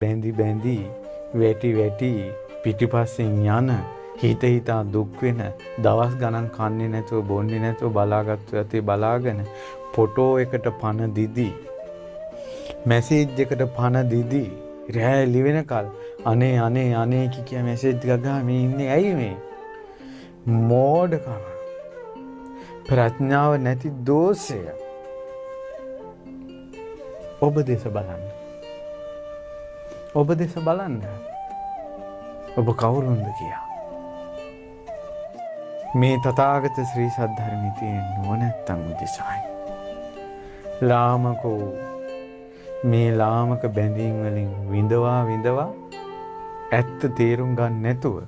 බැඳි බැඳි වැටි වැටි පිටිපස්සෙන් යන හිත හිතා දුක් වෙන දවස් ගණන් කන්නේ නැතුව බොන්නේ නැතුව බලාගත්තු යතේ බලාගෙන ෆොටෝ එකට පණ දිදි මැසේජ් එකට පණ දිදි රෑ ලිවෙනකල් අනේ අනේ අනේ කිය මැසේජ් ටික ගා මේ ඉන්නේ ඇයි මේ මෝඩකම ප්‍රඥාව නැති දෝෂය ඔබ දෙස බලන්න ඔබ දෙස බලන්න ඔබ කවුරුන්ද කියා මේ තථාගත ශ්‍රී සද්ධර්මයේ තියෙන නුවණැත්තන් උදෙසායි ලාමකෝ මේ ලාමක බැඳීම් වලින් විඳවා ඇත්ත තේරුම් ගන්න නැතුව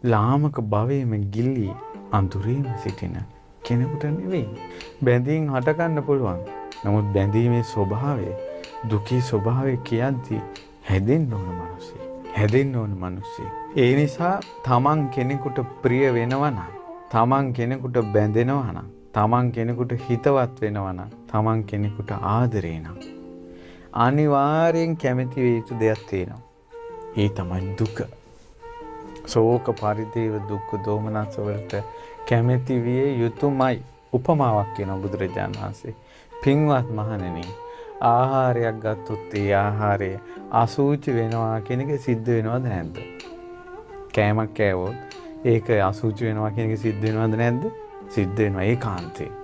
ලාමක භවයේම ගිලී අඳුරේම සිටින කෙනෙකුට නෙවෙයි බැඳීම් හට ගන්න පුළුවන්. නමුත් බැඳීමේ ස්වභාවය දුකේ ස්වභාවය කියද්දී හැදෙන්න ඕන මිනිස්සෙක්. හැදෙන්න ඕන මිනිස්සෙක්. ඒ නිසා තමන් කෙනෙකුට ප්‍රිය වෙනවා නම්, තමන් කෙනෙකුට බැඳෙනවා නම්, තමන් කෙනෙකුට හිතවත් වෙනවා නම්, තමන් කෙනෙකුට ආදරේ නම් අනිවාර්යෙන් කැමති වේ යුතු දෙයක් තියෙනවා. ඒ තමයි දුක. ශෝක පරිදේව දුක්ඛ දෝමනස් වලට කැමැති විය යුතුයමයි. උපමාවක් කියන බුදුරජාණන් වහන්සේ පින්වත් මහණෙනි ආහාරයක් ගත්තොත් ඒ ආහාරය අසුචි වෙනවා කියන එක සිද්ධ වෙනවද නැද්ද? කෑමක් කෑවොත් ඒක අසුචි වෙනවා කියන එක සිද්ධ වෙනවද නැද්ද? සිද්ධ වෙනවා ඒකාන්තයෙන්.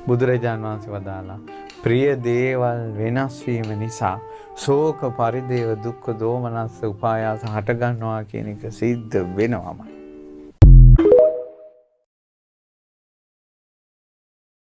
බුදුරජාණන් වහන්සේ වදාලා ප්‍රිය දේවල් වෙනස් වීම නිසා ශෝක පරිදේව දුක්ඛ දෝමනස් උපායාස හට ගන්නවා කියන එක සිද්ධ වෙනවමයි.